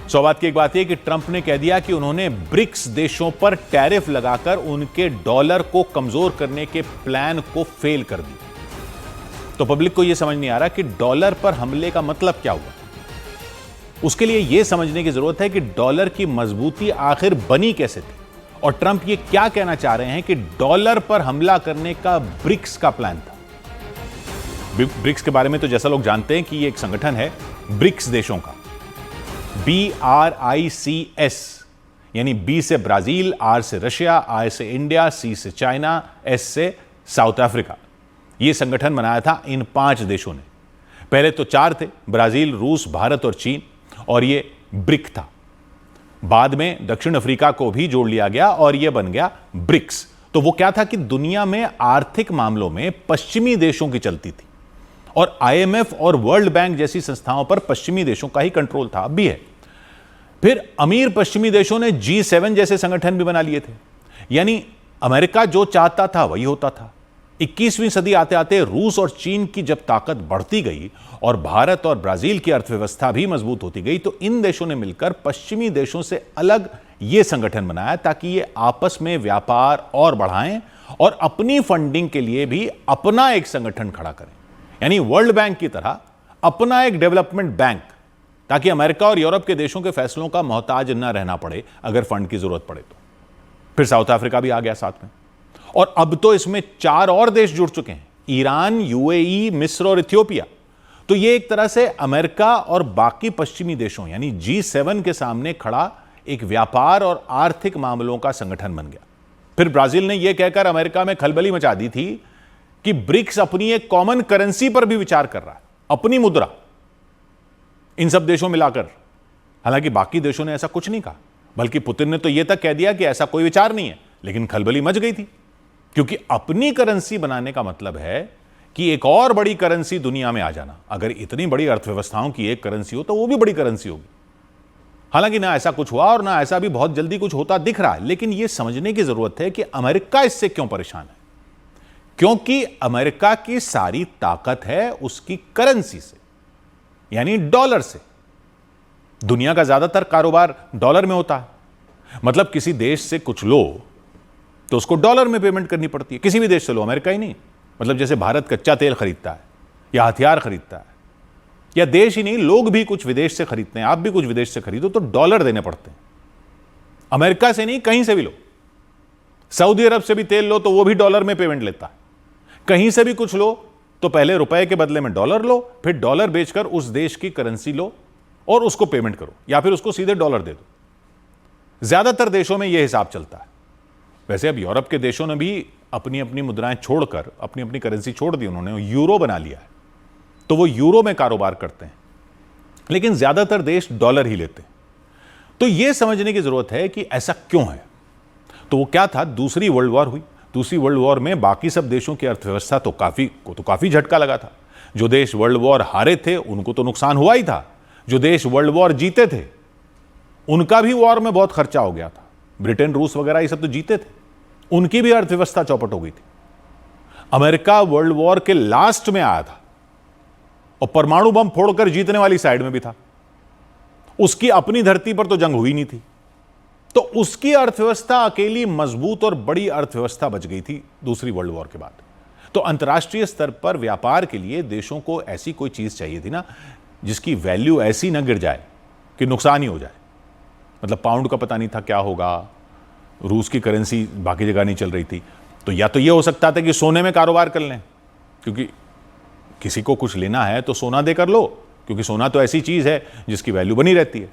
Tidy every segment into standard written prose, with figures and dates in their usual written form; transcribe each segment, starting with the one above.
सौभाग्य की एक बात यह कि ट्रंप ने कह दिया कि उन्होंने ब्रिक्स देशों पर टैरिफ लगाकर उनके डॉलर को कमजोर करने के प्लान को फेल कर दिया। तो पब्लिक को यह समझ नहीं आ रहा कि डॉलर पर हमले का मतलब क्या हुआ। उसके लिए यह समझने की जरूरत है कि डॉलर की मजबूती आखिर बनी कैसे थी और ट्रंप ये क्या कहना चाह रहे हैं कि डॉलर पर हमला करने का ब्रिक्स का प्लान था। ब्रिक्स के बारे में तो जैसा लोग जानते हैं कि यह एक संगठन है ब्रिक्स देशों का, BRICS, यानी B से ब्राजील, R से रशिया, I से इंडिया, C से चाइना, S से साउथ अफ्रीका। यह संगठन बनाया था इन 5 देशों ने। पहले तो 4 थे, ब्राजील, रूस, भारत और चीन, और यह ब्रिक था। बाद में दक्षिण अफ्रीका को भी जोड़ लिया गया और यह बन गया ब्रिक्स। तो वो क्या था कि दुनिया में आर्थिक मामलों में पश्चिमी देशों की चलती थी और IMF और वर्ल्ड बैंक जैसी संस्थाओं पर पश्चिमी देशों का ही कंट्रोल था, अब भी है। फिर अमीर पश्चिमी देशों ने G7 जैसे संगठन भी बना लिए थे, यानी अमेरिका जो चाहता था वही होता था। 21वीं सदी आते आते रूस और चीन की जब ताकत बढ़ती गई और भारत और ब्राजील की अर्थव्यवस्था भी मजबूत होती गई, तो इन देशों ने मिलकर पश्चिमी देशों से अलग यह संगठन बनाया ताकि ये आपस में व्यापार और बढ़ाएं और अपनी फंडिंग के लिए भी अपना एक संगठन खड़ा करें, यानी वर्ल्ड बैंक की तरह अपना एक डेवलपमेंट बैंक, ताकि अमेरिका और यूरोप के देशों के फैसलों का मोहताज न रहना पड़े अगर फंड की जरूरत पड़े तो। फिर साउथ अफ्रीका भी आ गया साथ में, और अब तो इसमें 4 और देश जुड़ चुके हैं, ईरान, UAE, मिस्र और इथियोपिया। तो यह एक तरह से अमेरिका और बाकी पश्चिमी देशों यानी G7 के सामने खड़ा एक व्यापार और आर्थिक मामलों का संगठन बन गया। फिर ब्राजील ने यह कहकर अमेरिका में खलबली मचा दी थी कि ब्रिक्स अपनी एक कॉमन करेंसी पर भी विचार कर रहा है, अपनी मुद्रा इन सब देशों मिलाकर। हालांकि बाकी देशों ने ऐसा कुछ नहीं कहा, बल्कि पुतिन ने तो यह तक कह दिया कि ऐसा कोई विचार नहीं है, लेकिन खलबली मच गई थी, क्योंकि अपनी करेंसी बनाने का मतलब है कि एक और बड़ी करेंसी दुनिया में आ जाना। अगर इतनी बड़ी अर्थव्यवस्थाओं की एक करेंसी हो तो वो भी बड़ी करेंसी होगी। हालांकि ना ऐसा कुछ हुआ और ना ऐसा भी बहुत जल्दी कुछ होता दिख रहा है, लेकिन यह समझने की जरूरत है कि अमेरिका इससे क्यों परेशान है। क्योंकि अमेरिका की सारी ताकत है उसकी करेंसी से, यानी डॉलर से। दुनिया का ज्यादातर कारोबार डॉलर में होता है। मतलब किसी देश से कुछ लो तो उसको डॉलर में पेमेंट करनी पड़ती है, किसी भी देश से लो, अमेरिका ही नहीं। मतलब जैसे भारत कच्चा तेल खरीदता है या हथियार खरीदता है, या देश ही नहीं, लोग भी कुछ विदेश से खरीदते हैं, आप भी कुछ विदेश से खरीदो तो डॉलर देने पड़ते हैं। अमेरिका से नहीं, कहीं से भी लो। सऊदी अरब से भी तेल लो तो वो भी डॉलर में पेमेंट लेता है। कहीं से भी कुछ लो तो पहले रुपए के बदले में डॉलर लो, फिर डॉलर बेचकर उस देश की करेंसी लो और उसको पेमेंट करो, या फिर उसको सीधे डॉलर दे दो। ज्यादातर देशों में यह हिसाब चलता है। वैसे अब यूरोप के देशों ने भी अपनी अपनी मुद्राएं छोड़कर अपनी अपनी करेंसी छोड़ दी, उन्होंने यूरो बना लिया है, तो वो यूरो में कारोबार करते हैं, लेकिन ज्यादातर देश डॉलर ही लेते हैं। तो यह समझने की जरूरत है कि ऐसा क्यों है। तो वो क्या था, दूसरी वर्ल्ड वॉर हुई। दूसरी वर्ल्ड वॉर में बाकी सब देशों की अर्थव्यवस्था तो काफी झटका लगा था। जो देश वर्ल्ड वॉर हारे थे उनको तो नुकसान हुआ ही था, जो देश वर्ल्ड वॉर जीते थे उनका भी वॉर में बहुत खर्चा हो गया था। ब्रिटेन, रूस वगैरह ये सब तो जीते थे, उनकी भी अर्थव्यवस्था चौपट हो गई थी। अमेरिका वर्ल्ड वॉर के लास्ट में आया था और परमाणु बम फोड़कर जीतने वाली साइड में भी था। उसकी अपनी धरती पर तो जंग हुई नहीं थी, तो उसकी अर्थव्यवस्था अकेली मजबूत और बड़ी अर्थव्यवस्था बच गई थी दूसरी वर्ल्ड वॉर के बाद। तो अंतर्राष्ट्रीय स्तर पर व्यापार के लिए देशों को ऐसी कोई चीज चाहिए थी ना, जिसकी वैल्यू ऐसी ना गिर जाए कि नुकसान ही हो जाए। मतलब पाउंड का पता नहीं था क्या होगा, रूस की करेंसी बाकी जगह नहीं चल रही थी, तो या तो यह हो सकता था कि सोने में कारोबार कर लें, क्योंकि किसी को कुछ लेना है तो सोना देकर लो, क्योंकि सोना तो ऐसी चीज है जिसकी वैल्यू बनी रहती है।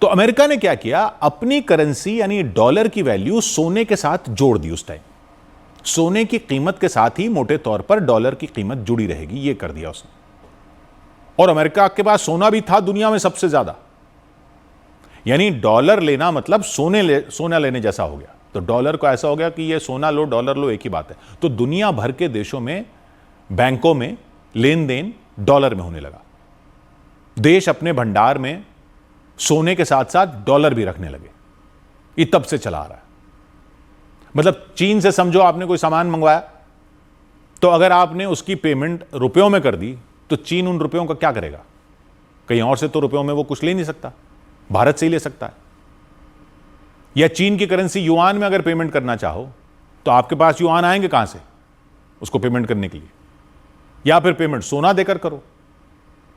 तो अमेरिका ने क्या किया, अपनी करेंसी यानी डॉलर की वैल्यू सोने के साथ जोड़ दी। उस टाइम सोने की कीमत के साथ ही मोटे तौर पर डॉलर की कीमत जुड़ी रहेगी, यह कर दिया उसने। और अमेरिका के पास सोना भी था दुनिया में सबसे ज्यादा, यानी डॉलर लेना मतलब सोना लेने जैसा हो गया। तो डॉलर को ऐसा हो गया कि ये सोना लो डॉलर लो एक ही बात है। तो दुनिया भर के देशों में बैंकों में लेन देन डॉलर में होने लगा। देश अपने भंडार में सोने के साथ साथ डॉलर भी रखने लगे। ये तब से चला आ रहा है। मतलब चीन से समझो आपने कोई सामान मंगवाया, तो अगर आपने उसकी पेमेंट रुपयों में कर दी तो चीन उन रुपयों का क्या करेगा? कहीं और से तो रुपयों में वो कुछ ले नहीं सकता, भारत से ही ले सकता है। या चीन की करेंसी युआन में अगर पेमेंट करना चाहो तो आपके पास युआन आएंगे कहां से उसको पेमेंट करने के लिए? या फिर पेमेंट सोना देकर करो,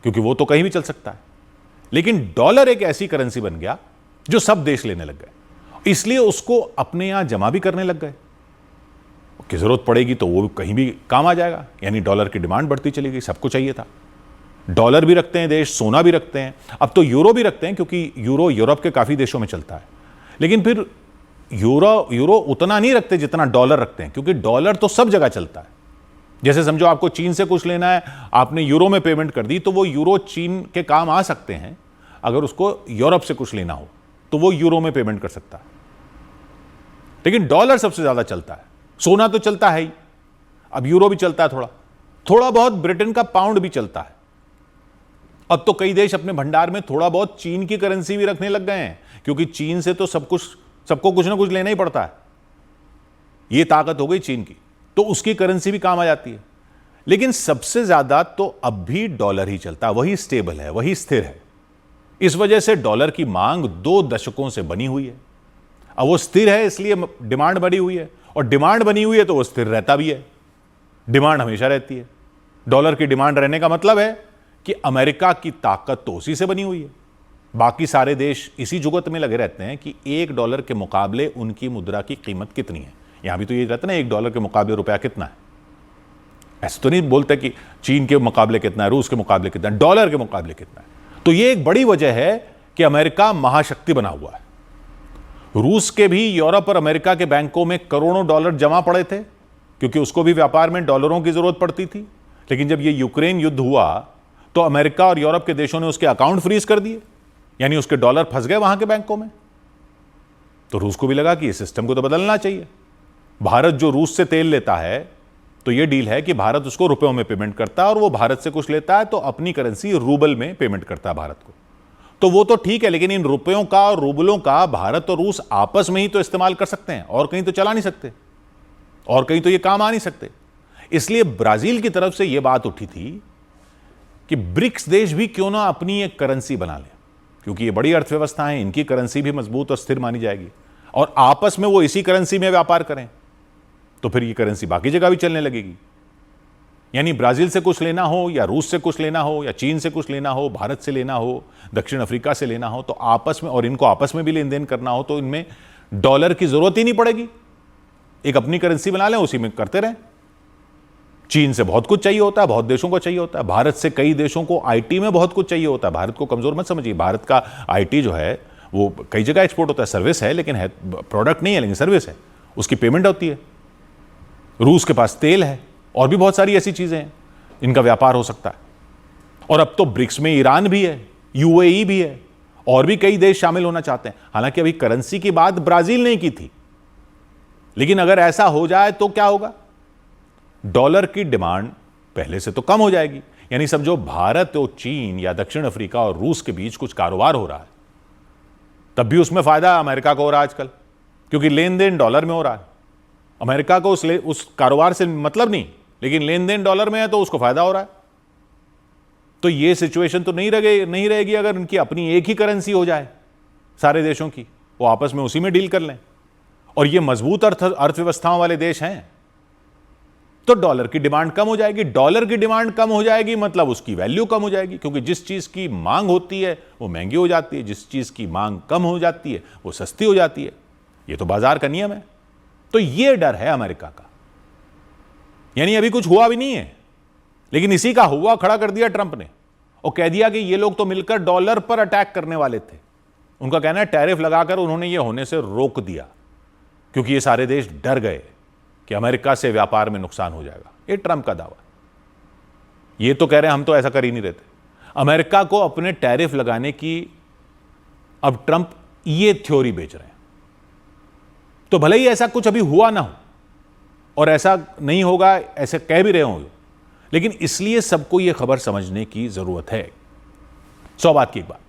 क्योंकि वो तो कहीं भी चल सकता है। लेकिन डॉलर एक ऐसी करेंसी बन गया जो सब देश लेने लग गए, इसलिए उसको अपने यहां जमा भी करने लग गए कि जरूरत पड़ेगी तो वो कहीं भी काम आ जाएगा। यानी डॉलर की डिमांड बढ़ती चली गई, सबको चाहिए था। डॉलर भी रखते हैं देश, सोना भी रखते हैं, अब तो यूरो भी रखते हैं, क्योंकि यूरो यूरोप के काफी देशों में चलता है। लेकिन फिर यूरो उतना नहीं रखते जितना डॉलर रखते हैं, क्योंकि डॉलर तो सब जगह चलता है। जैसे समझो आपको चीन से कुछ लेना है, आपने यूरो में पेमेंट कर दी, तो वो यूरो चीन के काम आ सकते हैं। अगर उसको यूरोप से कुछ लेना हो तो वो यूरो में पेमेंट कर सकता है। लेकिन डॉलर सबसे ज्यादा चलता है, सोना तो चलता है ही, अब यूरो भी चलता है, थोड़ा थोड़ा बहुत ब्रिटेन का पाउंड भी चलता है। अब तो कई देश अपने भंडार में थोड़ा बहुत चीन की करेंसी भी रखने लग गए हैं, क्योंकि चीन से तो सबको कुछ ना कुछ लेना ही पड़ता है। ये ताकत हो गई चीन की, तो उसकी करेंसी भी काम आ जाती है। लेकिन सबसे ज्यादा तो अब भी डॉलर ही चलता है, वही स्टेबल है, वही स्थिर है। इस वजह से डॉलर की मांग 2 दशकों से बनी हुई है। अब वो स्थिर है इसलिए डिमांड बनी हुई है, और डिमांड बनी हुई है तो वो स्थिर रहता भी है। डिमांड हमेशा रहती है। डॉलर की डिमांड रहने का मतलब है कि अमेरिका की ताकत तो उसी से बनी हुई है। बाकी सारे देश इसी जुगत में लगे रहते हैं कि $1 के मुकाबले उनकी मुद्रा की कीमत कितनी है। यहां भी तो ये कहते हैं ना, $1 के मुकाबले रुपया कितना है। ऐसे तो नहीं बोलते कि चीन के मुकाबले कितना है, रूस के मुकाबले कितना है, डॉलर के मुकाबले कितना है। तो ये एक बड़ी वजह है कि अमेरिका महाशक्ति बना हुआ है। रूस के भी यूरोप और अमेरिका के बैंकों में करोड़ों डॉलर जमा पड़े थे, क्योंकि उसको भी व्यापार में डॉलरों की जरूरत पड़ती थी। लेकिन जब ये यूक्रेन युद्ध हुआ तो अमेरिका और यूरोप के देशों ने उसके अकाउंट फ्रीज कर दिए, यानी उसके डॉलर फंस गए वहां के बैंकों में। तो रूस को भी लगा कि इस सिस्टम को तो बदलना चाहिए। भारत जो रूस से तेल लेता है, तो यह डील है कि भारत उसको रुपयों में पेमेंट करता है, और वो भारत से कुछ लेता है तो अपनी करेंसी रूबल में पेमेंट करता है भारत को। तो वो तो ठीक है, लेकिन इन रुपयों का और रूबलों का भारत और रूस आपस में ही तो इस्तेमाल कर सकते हैं, और कहीं तो चला नहीं सकते, और कहीं तो ये काम आ नहीं सकते। इसलिए ब्राजील की तरफ से यह बात उठी थी कि ब्रिक्स देश भी क्यों ना अपनी एक करेंसी बना ले, क्योंकि ये बड़ी अर्थव्यवस्था है, इनकी करेंसी भी मजबूत और स्थिर मानी जाएगी, और आपस में वो इसी करेंसी में व्यापार करें, तो फिर ये करेंसी बाकी जगह भी चलने लगेगी। यानी ब्राजील से कुछ लेना हो, या रूस से कुछ लेना हो, या चीन से कुछ लेना हो, भारत से लेना हो, दक्षिण अफ्रीका से लेना हो, तो आपस में, और इनको आपस में भी लेन देन करना हो, तो इनमें डॉलर की जरूरत ही नहीं पड़ेगी। एक अपनी करेंसी बना लें, उसी में करते रहें। चीन से बहुत कुछ चाहिए होता है, बहुत देशों को चाहिए होता है। भारत से कई देशों को आईटी में बहुत कुछ चाहिए होता है। भारत को कमजोर मत समझिए, भारत का आईटी जो है वो कई जगह एक्सपोर्ट होता है। सर्विस है, लेकिन है प्रोडक्ट नहीं है, लेकिन सर्विस है, उसकी पेमेंट होती है। रूस के पास तेल है, और भी बहुत सारी ऐसी चीजें हैं, इनका व्यापार हो सकता है। और अब तो ब्रिक्स में ईरान भी है, यूएई भी है, और भी कई देश शामिल होना चाहते हैं। हालांकि अभी करेंसी की बात ब्राजील ने की थी, लेकिन अगर ऐसा हो जाए तो क्या होगा? डॉलर की डिमांड पहले से तो कम हो जाएगी। यानी समझो भारत और चीन या दक्षिण अफ्रीका और रूस के बीच कुछ कारोबार हो रहा है, तब भी उसमें फायदा अमेरिका को हो रहा है आजकल, क्योंकि लेन देन डॉलर में हो रहा है। अमेरिका को उस कारोबार से मतलब नहीं, लेकिन लेन देन डॉलर में है तो उसको फायदा हो रहा है। तो ये सिचुएशन तो नहीं रहेगी अगर उनकी अपनी एक ही करेंसी हो जाए सारे देशों की, वो आपस में उसी में डील कर लें। और ये मजबूत अर्थव्यवस्थाओं वाले देश हैं, तो डॉलर की डिमांड कम हो जाएगी। डॉलर की डिमांड कम हो जाएगी मतलब उसकी वैल्यू कम हो जाएगी, क्योंकि जिस चीज की मांग होती है वो महंगी हो जाती है, जिस चीज की मांग कम हो जाती है वो सस्ती हो जाती है। ये तो बाजार का नियम है। तो ये डर है अमेरिका का। यानी अभी कुछ हुआ भी नहीं है, लेकिन इसी का हुआ खड़ा कर दिया ट्रंप ने, और कह दिया कि ये लोग तो मिलकर डॉलर पर अटैक करने वाले थे। उनका कहना है टैरिफ लगाकर उन्होंने ये होने से रोक दिया, क्योंकि ये सारे देश डर गए कि अमेरिका से व्यापार में नुकसान हो जाएगा। ये ट्रंप का दावा। ये तो कह रहे हैं हम तो ऐसा कर ही नहीं रहते। अमेरिका को अपने टैरिफ लगाने की अब ट्रंप ये थ्योरी बेच रहे हैं। तो भले ही ऐसा कुछ अभी हुआ ना हो, और ऐसा नहीं होगा ऐसे कह भी रहे होंगे, लेकिन इसलिए सबको यह खबर समझने की जरूरत है। 100 बात की एक बात,